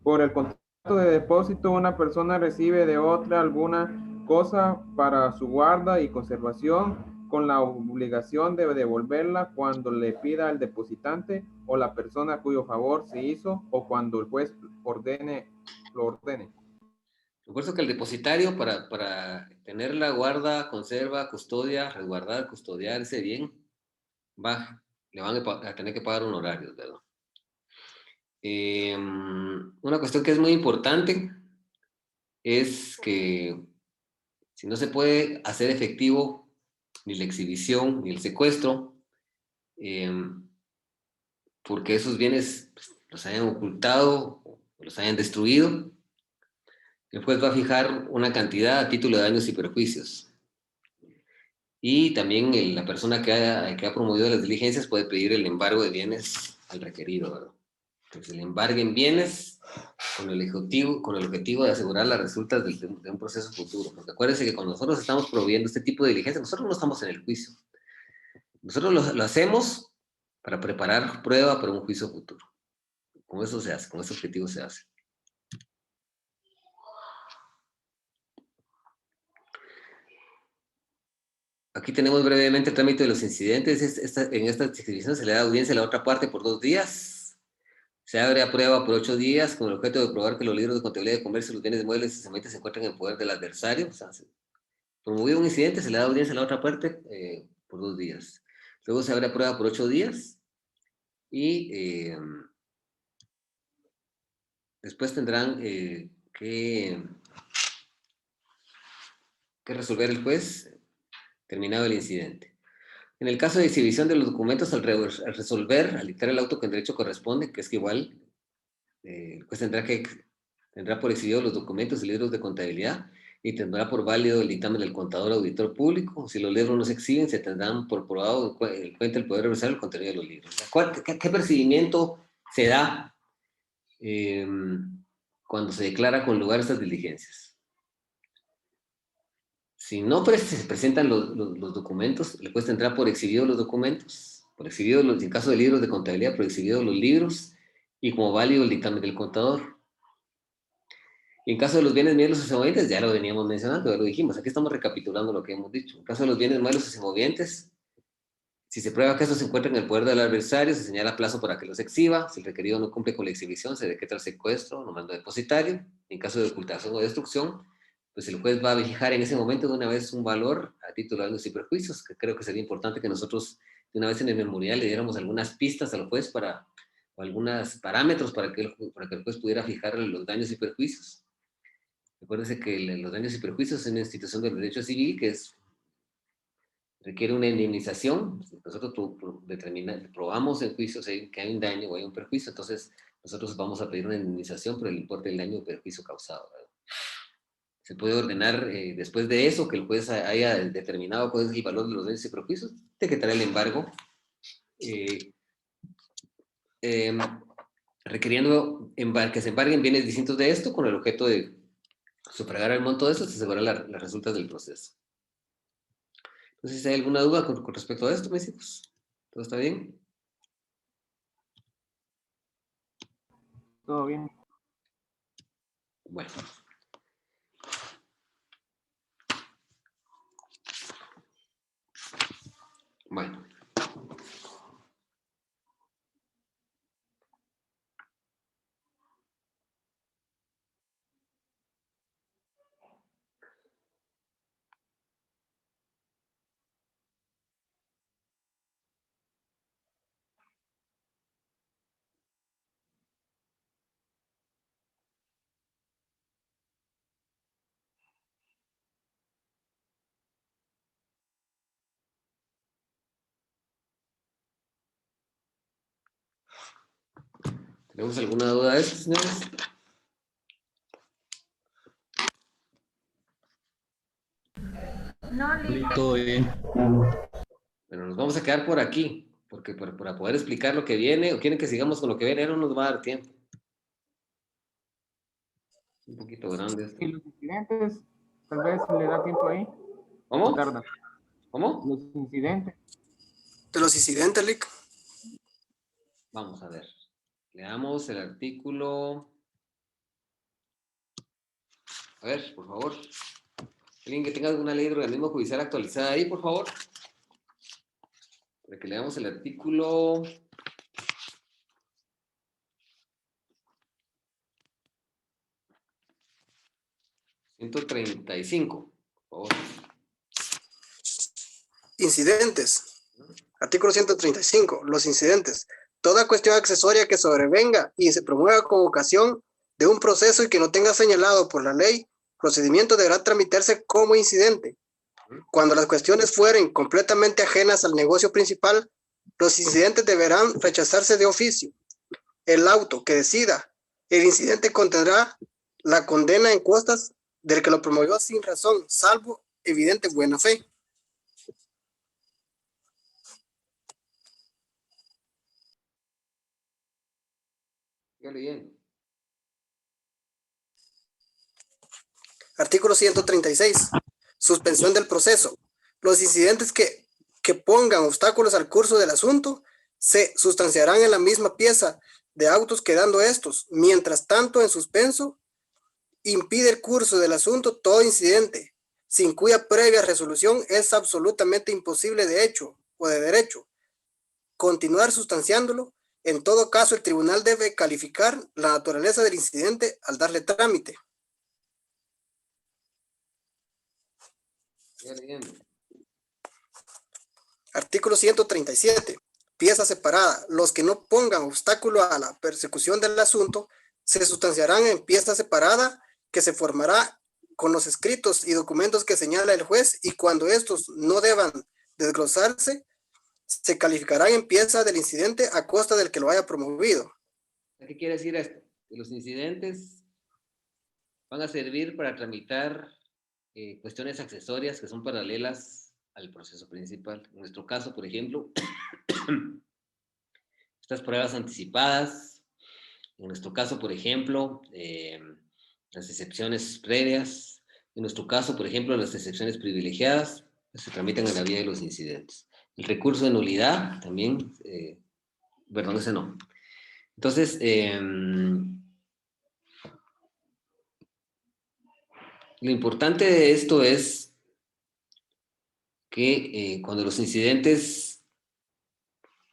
Por el contrato de depósito, una persona recibe de otra alguna cosa para su guarda y conservación, con la obligación de devolverla cuando le pida el depositante o la persona cuyo favor se hizo, o cuando el juez lo ordene. Recuerdo que el depositario, para tener la guarda, conserva, custodia, resguardar, custodiar ese bien, le van a tener que pagar honorarios, ¿verdad? Una cuestión que es muy importante es que si no se puede hacer efectivo ni la exhibición ni el secuestro, porque esos bienes los hayan ocultado o los hayan destruido, el juez va a fijar una cantidad a título de daños y perjuicios. Y también la persona que ha promovido las diligencias puede pedir el embargo de bienes al requerido, ¿verdad? Que se le embarguen bienes con el objetivo de asegurar las resultas de un proceso futuro. Porque acuérdense que cuando nosotros estamos proveyendo este tipo de diligencias, nosotros no estamos en el juicio. Nosotros lo hacemos para preparar prueba para un juicio futuro. Con eso se hace, con ese objetivo se hace. Aquí tenemos brevemente el trámite de los incidentes. En esta disposición se le da audiencia a la otra parte por 2 días. Se abre a prueba por 8 días con el objeto de probar que los libros de contabilidad de comercio, los bienes muebles y sementes se encuentran en poder del adversario. O sea, promovido un incidente, se le da audiencia a la otra parte por 2 días. Luego se abre a prueba por 8 días y después tendrán que resolver el juez terminado el incidente. En el caso de exhibición de los documentos, al resolver, al dictar el auto que en derecho corresponde, que es que igual el juez tendrá por exhibido los documentos y libros de contabilidad y tendrá por válido el dictamen del contador auditor público. Si los libros no se exhiben, se tendrán por probado en cuenta el poder revisar el contenido de los libros. ¿Qué procedimiento se da cuando se declara con lugar estas diligencias? Si no se presentan los documentos, el juez tendrá por exhibido los documentos, por exhibido en caso de libros de contabilidad, por exhibido los libros y como válido el dictamen del contador. Y en caso de los bienes muebles o semovientes, ya lo veníamos mencionando, ya lo dijimos, aquí estamos recapitulando lo que hemos dicho. En caso de los bienes muebles o semovientes, si se prueba que estos se encuentran en el poder del adversario, se señala plazo para que los exhiba. Si el requerido no cumple con la exhibición, se decreta el secuestro, nombrando depositario. En caso de ocultación o destrucción, pues el juez va a fijar en ese momento de una vez un valor a título de daños y perjuicios, que creo que sería importante que nosotros de una vez en el memorial le diéramos algunas pistas al juez o algunos parámetros para que el juez pudiera fijar los daños y perjuicios. Recuérdense que los daños y perjuicios es una institución del derecho civil que requiere una indemnización. Nosotros probamos en juicios que hay un daño o hay un perjuicio, entonces nosotros vamos a pedir una indemnización por el importe del daño o perjuicio causado, ¿verdad? Se puede ordenar después de eso que el juez haya determinado cuál es el valor de los daños y perjuicios, decretar el embargo, requiriendo que se embarguen bienes distintos de esto con el objeto de sufragar el monto de esto, se asegurar las resultas del proceso. Entonces, si hay alguna duda con respecto a esto, mis hijos, ¿todo está bien? Todo bien. Bueno. Bueno. ¿Tenemos alguna duda de esto, señores? No, listo. Todo bien. Bueno, nos vamos a quedar por aquí, porque para poder explicar lo que viene, o quieren que sigamos con lo que viene, no nos va a dar tiempo. Un poquito grande esto. Y los incidentes, tal vez le da tiempo ahí. ¿Cómo? Tarda. ¿Cómo? Los incidentes. De los incidentes, Lick. Vamos a ver. Leamos el artículo. A ver, por favor. Alguien que tenga alguna ley de organismo judicial actualizada ahí, por favor. Para que leamos el artículo. ...135, por favor. Incidentes. Artículo 135. Los incidentes. Toda cuestión accesoria que sobrevenga y se promueva con ocasión de un proceso y que no tenga señalado por la ley, procedimiento deberá tramitarse como incidente. Cuando las cuestiones fueren completamente ajenas al negocio principal, los incidentes deberán rechazarse de oficio. El auto que decida el incidente contendrá la condena en costas del que lo promovió sin razón, salvo evidente buena fe. Siga leyendo. Artículo 136. Suspensión del proceso. Los incidentes que que pongan obstáculos al curso del asunto se sustanciarán en la misma pieza de autos, quedando estos, mientras tanto, en suspenso. Impide el curso del asunto todo incidente, sin cuya previa resolución es absolutamente imposible de hecho o de derecho continuar sustanciándolo. En todo caso, el tribunal debe calificar la naturaleza del incidente al darle trámite. Artículo 137. Pieza separada. Los que no pongan obstáculo a la persecución del asunto se sustanciarán en pieza separada que se formará con los escritos y documentos que señala el juez, y cuando estos no deban desglosarse, se calificarán en pieza del incidente a costa del que lo haya promovido. ¿Qué quiere decir esto? Que los incidentes van a servir para tramitar cuestiones accesorias que son paralelas al proceso principal. En nuestro caso, por ejemplo, estas pruebas anticipadas. En nuestro caso, por ejemplo, las excepciones previas. En nuestro caso, por ejemplo, las excepciones privilegiadas se tramitan en la vía de los incidentes. El recurso de nulidad también, perdón, ese no. Entonces, lo importante de esto es que cuando los incidentes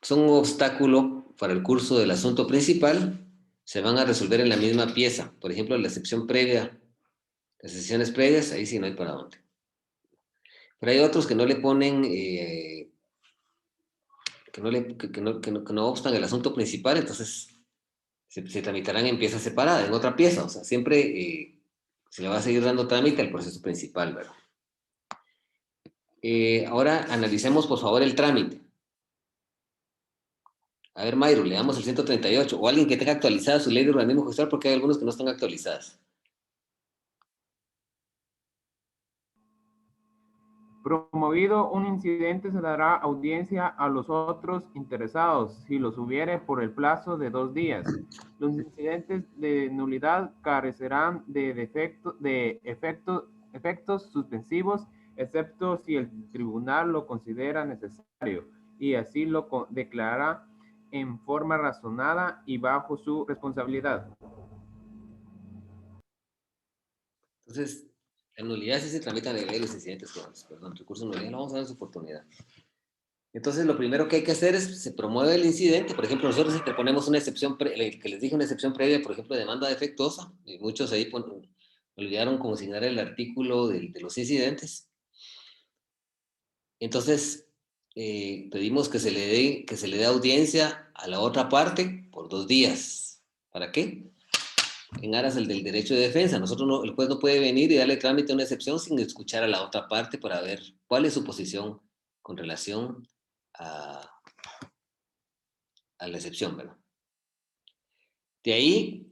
son un obstáculo para el curso del asunto principal, se van a resolver en la misma pieza. Por ejemplo, la excepción previa, las excepciones previas, ahí sí no hay para dónde. Pero hay otros que no le ponen, que no obstan el asunto principal, entonces se tramitarán en pieza separada, en otra pieza. O sea, siempre se le va a seguir dando trámite al proceso principal, ¿verdad? Ahora analicemos, por favor, el trámite. A ver, Mayro, leamos el 138. O alguien que tenga actualizada su ley de organismo judicial, porque hay algunos que no están actualizadas. Promovido un incidente, se dará audiencia a los otros interesados, si los hubiere, por el plazo de 2 días. Los incidentes de nulidad carecerán de efectos suspensivos, excepto si el tribunal lo considera necesario, y así lo declarará en forma razonada y bajo su responsabilidad. Entonces, la nulidad sí se tramita a nivel de los incidentes, perdón, recurso de nulidad, no vamos a dar su oportunidad. Entonces, lo primero que hay que hacer es, se promueve el incidente. Por ejemplo, nosotros interponemos una excepción, que les dije, una excepción previa, por ejemplo, de demanda defectuosa, y muchos ahí olvidaron consignar el artículo de los incidentes. Entonces, pedimos que se le dé audiencia a la otra parte por 2 días. ¿Para qué? En aras del derecho de defensa. El juez no puede venir y darle trámite a una excepción sin escuchar a la otra parte para ver cuál es su posición con relación a la excepción, ¿verdad? De ahí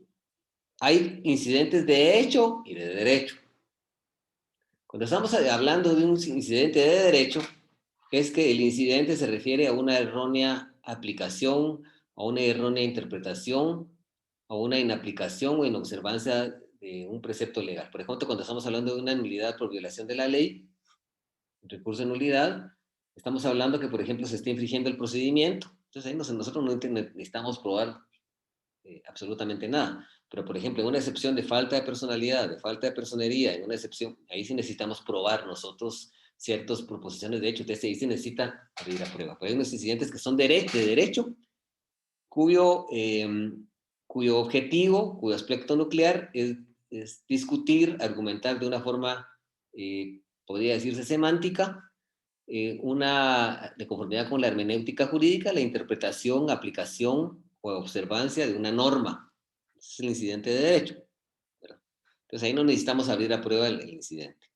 hay incidentes de hecho y de derecho. Cuando estamos hablando de un incidente de derecho, es que el incidente se refiere a una errónea aplicación, a una errónea interpretación, a una inaplicación o inobservancia de un precepto legal. Por ejemplo, cuando estamos hablando de una nulidad por violación de la ley, recurso de nulidad, estamos hablando que, por ejemplo, se está infringiendo el procedimiento. Entonces ahí nosotros no necesitamos probar absolutamente nada. Pero, por ejemplo, en una excepción de falta de personalidad, de falta de personería, en una excepción, ahí sí necesitamos probar nosotros ciertas proposiciones de hecho. Entonces ahí sí necesita abrir a prueba. Pero hay unos incidentes que son de derecho, cuyo objetivo, cuyo aspecto nuclear es discutir, argumentar de una forma, podría decirse semántica, de conformidad con la hermenéutica jurídica, la interpretación, aplicación o observancia de una norma. Ese es el incidente de derecho, ¿verdad? Entonces ahí no necesitamos abrir a prueba el incidente.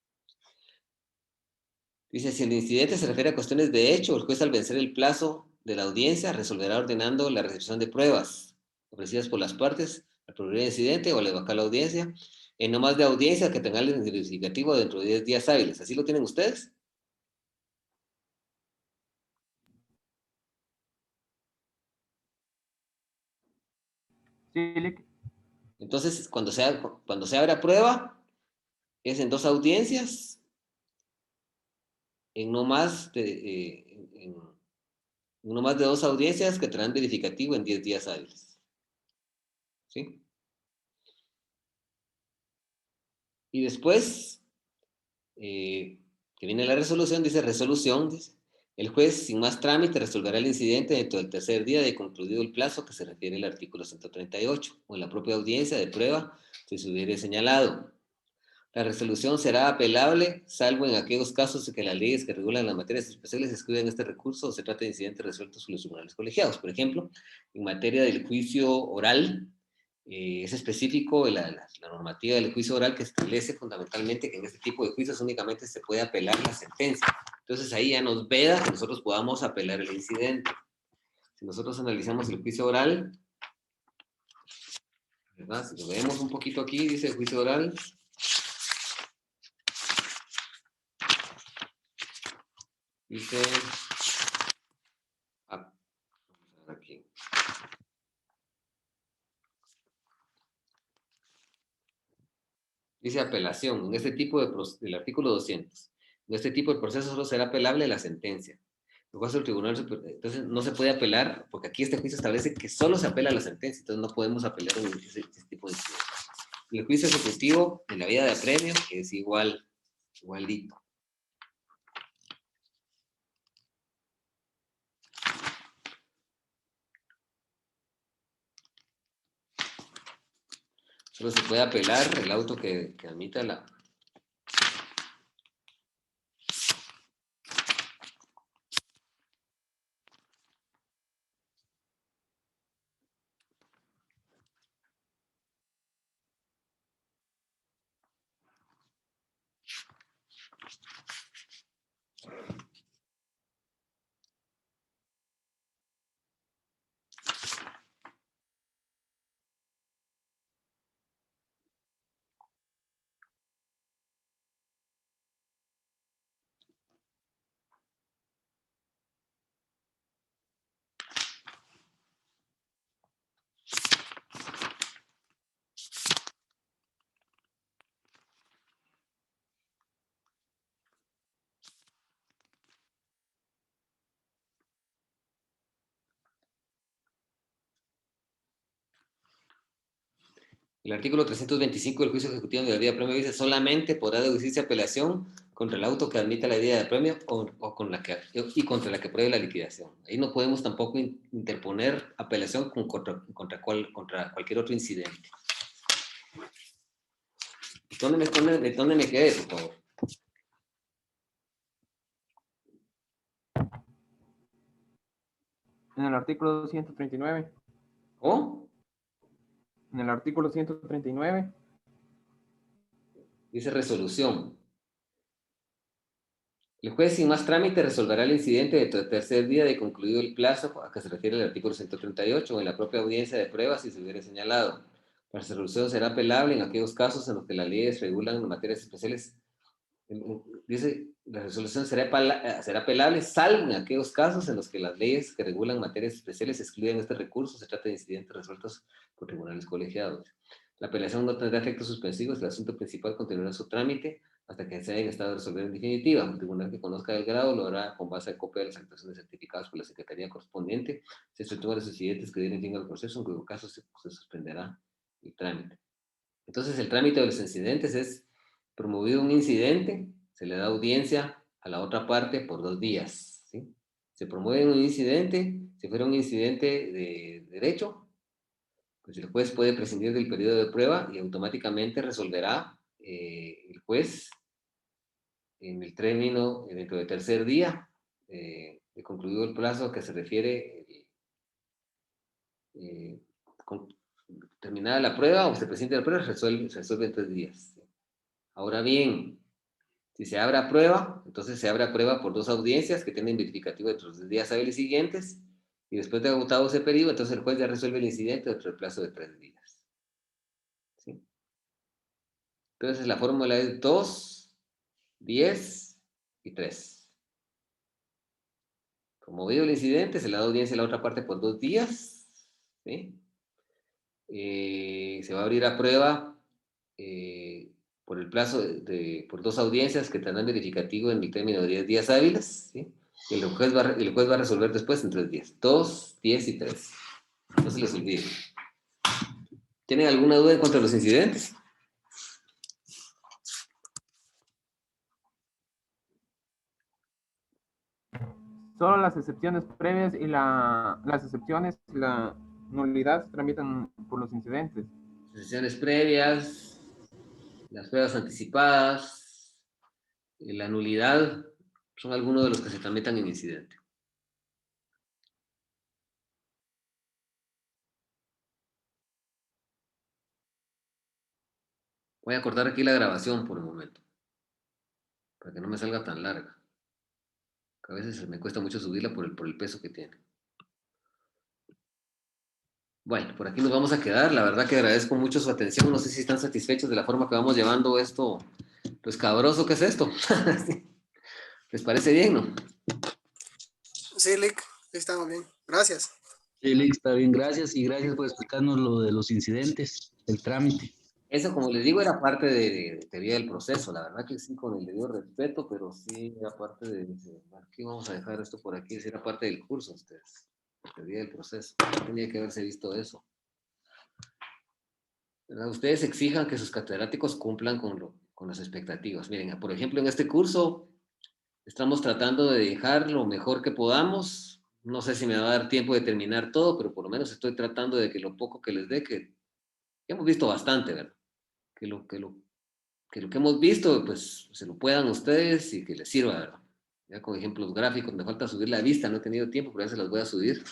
Dice, si el incidente se refiere a cuestiones de hecho, el juez, al vencer el plazo de la audiencia, resolverá ordenando la recepción de pruebas ofrecidas por las partes al proveer el incidente o al evacuar la audiencia, en no más de audiencia que tenga el significativo dentro de 10 días hábiles. ¿Así lo tienen ustedes? Sí, Entonces, cuando se abre a prueba, es en 2 audiencias en no más de 2 audiencias que traerán verificativo en 10 días hábiles. ¿Sí? Y después, que viene la resolución, dice, el juez sin más trámite resolverá el incidente dentro del tercer día de concluido el plazo que se refiere al artículo 138, o en la propia audiencia de prueba, si se hubiere señalado. La resolución será apelable, salvo en aquellos casos en que las leyes que regulan las materias especiales excluyan este recurso o se trate de incidentes resueltos por los tribunales colegiados. Por ejemplo, en materia del juicio oral, es específico la normativa del juicio oral que establece fundamentalmente que en este tipo de juicios únicamente se puede apelar la sentencia. Entonces ahí ya nos veda que nosotros podamos apelar el incidente. Si nosotros analizamos el juicio oral, ¿verdad? Si lo vemos un poquito aquí, dice el juicio oral. Dice, vamos a ver aquí. Dice apelación. En este tipo del artículo 200. En este tipo de proceso solo será apelable la sentencia. En caso del Tribunal Superior, entonces no se puede apelar, porque aquí este juicio establece que solo se apela a la sentencia, entonces no podemos apelar en ese tipo de incidentes. El juicio ejecutivo en la vía de apremio es igualito. Solo se puede apelar el auto que admita la... El artículo 325 del juicio ejecutivo de la vía de apremio dice solamente podrá deducirse apelación contra el auto que admita la vía de apremio y contra la que pruebe la liquidación. Ahí no podemos tampoco interponer apelación contra cualquier otro incidente. ¿Dónde me quedé, por favor? En el artículo 139. ¿Cómo? En el artículo 139. Dice resolución. El juez sin más trámite resolverá el incidente dentro del tercer día de concluido el plazo a que se refiere el artículo 138 o en la propia audiencia de pruebas si se hubiera señalado. La resolución será apelable en aquellos casos en los que las leyes regulan materias especiales. Dice, la resolución será apelable salvo en aquellos casos en los que las leyes que regulan materias especiales excluyen este recurso, se trata de incidentes resueltos por tribunales colegiados. La apelación no tendrá efectos suspensivos, el asunto principal continuará su trámite hasta que se haya en estado de resolver en definitiva. Un tribunal que conozca el grado lo hará con base a copia de las actuaciones certificadas por la Secretaría correspondiente. Se efectúan los incidentes que den fin al proceso, en cuyo caso se suspenderá el trámite. Entonces, el trámite de los incidentes es promovido un incidente, se le da audiencia a la otra parte por 2 días. ¿Sí? Se promueve un incidente, si fuera un incidente de derecho, pues el juez puede prescindir del periodo de prueba y automáticamente resolverá el juez en el término, dentro del tercer día, de concluido el plazo a que se refiere, terminada la prueba o se presenta la prueba, resuelve en 3 días. Ahora bien, si se abre a prueba, entonces se abre a prueba por 2 audiencias que tienen verificativo dentro de los días hábiles siguientes, y después de agotado ese periodo, entonces el juez ya resuelve el incidente dentro del plazo de 3 días. ¿Sí? Entonces la fórmula es 2, 10 y 3. Promovido el incidente, se le da audiencia a la otra parte por 2 días. ¿Sí? Se va a abrir a prueba por el plazo por 2 audiencias que tendrán verificativo en el término de 10 días hábiles, ¿sí? Y el juez va a resolver después en 3 días. 2, 10 y 3. No se les olvide. ¿Tienen alguna duda en cuanto a los incidentes? Solo las excepciones previas y las excepciones y la nulidad se tramitan por los incidentes. Sesiones previas, las pruebas anticipadas, la nulidad, son algunos de los que se tramitan en incidente. Voy a cortar aquí la grabación por el momento, para que no me salga tan larga. A veces me cuesta mucho subirla por el peso que tiene. Bueno, por aquí nos vamos a quedar. La verdad que agradezco mucho su atención. No sé si están satisfechos de la forma que vamos llevando esto, lo escabroso que es esto. ¿Les parece bien, no? Sí, Lick, estamos bien. Gracias. Sí, Lick, está bien, gracias y gracias por explicarnos lo de los incidentes, el trámite. Eso, como les digo, era parte de teoría del proceso. La verdad que sí, con el debido respeto, pero sí era parte aquí vamos a dejar esto por aquí, sí era parte del curso, ustedes. Teoría del proceso. Tenía que haberse visto eso. ¿Verdad? Ustedes exijan que sus catedráticos cumplan con las expectativas. Miren, por ejemplo, en este curso estamos tratando de dejar lo mejor que podamos. No sé si me va a dar tiempo de terminar todo, pero por lo menos estoy tratando de que lo poco que les dé, que hemos visto bastante, ¿verdad? Que lo que hemos visto, pues se lo puedan ustedes y que les sirva, ¿verdad? Ya con ejemplos gráficos, me falta subir la vista, no he tenido tiempo, pero ya se las voy a subir.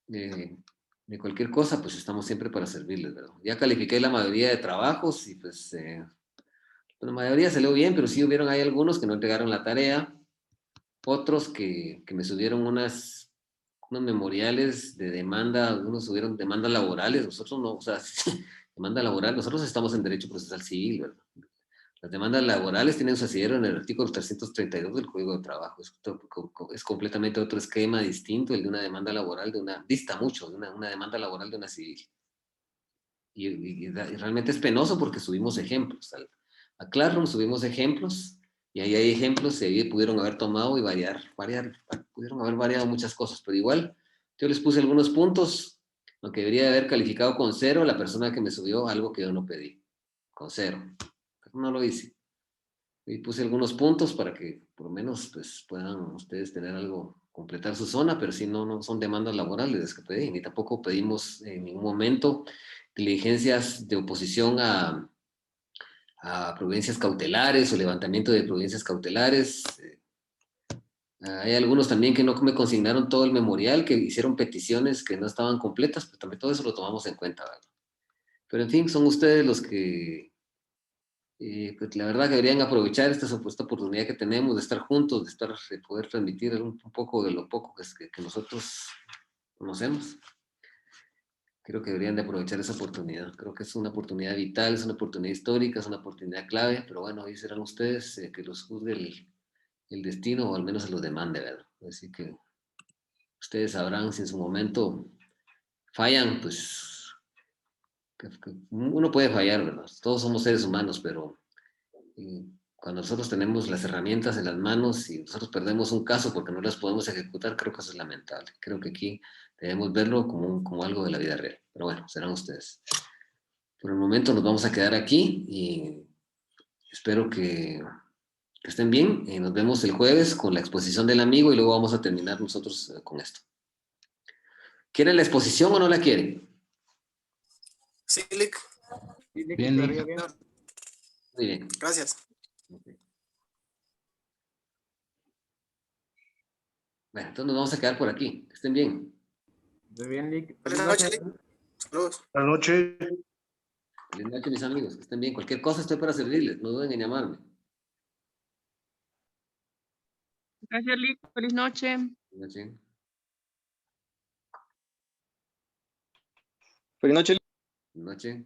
De cualquier cosa, pues estamos siempre para servirles, ¿verdad? Ya califiqué la mayoría de trabajos y pues la mayoría salió bien, pero sí hubieron, hay algunos que no entregaron la tarea, otros que me subieron unos memoriales de demanda, algunos subieron demandas laborales, nosotros no, o sea, demanda laboral, nosotros estamos en derecho procesal civil, ¿verdad? Las demandas laborales tienen su asidero en el artículo 332 del Código de Trabajo. Es completamente otro esquema distinto, el de una demanda laboral, dista mucho de una demanda laboral de una civil. Y realmente es penoso porque subimos ejemplos. A Classroom subimos ejemplos y ahí hay ejemplos y ahí pudieron haber tomado y pudieron haber variado muchas cosas, pero igual yo les puse algunos puntos, aunque debería haber calificado con 0 la persona que me subió algo que yo no pedí, con 0. No lo hice. Y puse algunos puntos para que por lo menos pues, puedan ustedes tener algo, completar su zona, pero si no son demandas laborales que pedí, ni tampoco pedimos en ningún momento diligencias de oposición a providencias cautelares o levantamiento de providencias cautelares. Hay algunos también que no me consignaron todo el memorial, que hicieron peticiones que no estaban completas, pero también todo eso lo tomamos en cuenta, ¿verdad? Pero en fin, son ustedes los que pues la verdad que deberían aprovechar esta supuesta oportunidad que tenemos de estar juntos, de poder transmitir un poco de lo poco que nosotros conocemos. Creo que deberían de aprovechar esa oportunidad. Creo que es una oportunidad vital, es una oportunidad histórica, es una oportunidad clave, pero bueno, ahí serán ustedes que los juzgue el destino o al menos se los demande, ¿verdad? Así que ustedes sabrán si en su momento fallan, pues que uno puede fallar, ¿verdad? Todos somos seres humanos, pero cuando nosotros tenemos las herramientas en las manos y nosotros perdemos un caso porque no las podemos ejecutar, creo que eso es lamentable. Creo que aquí debemos verlo como algo de la vida real. Pero bueno, serán ustedes. Por el momento nos vamos a quedar aquí y espero que estén bien. Nos vemos el jueves con la exposición del amigo y luego vamos a terminar nosotros con esto. ¿Quieren la exposición o no la quieren? Sí, Lick. Bien, Lick. Muy bien. Gracias. Okay. Bueno, entonces nos vamos a quedar por aquí. Que estén bien. Muy bien, Lick. Buenas noches, Lick. Saludos. Buenas noches. Feliz noche, mis amigos. Que estén bien. Cualquier cosa estoy para servirles. No duden en llamarme. Gracias, Lick. Feliz noche. Feliz noche. Feliz noche. Feliz noche.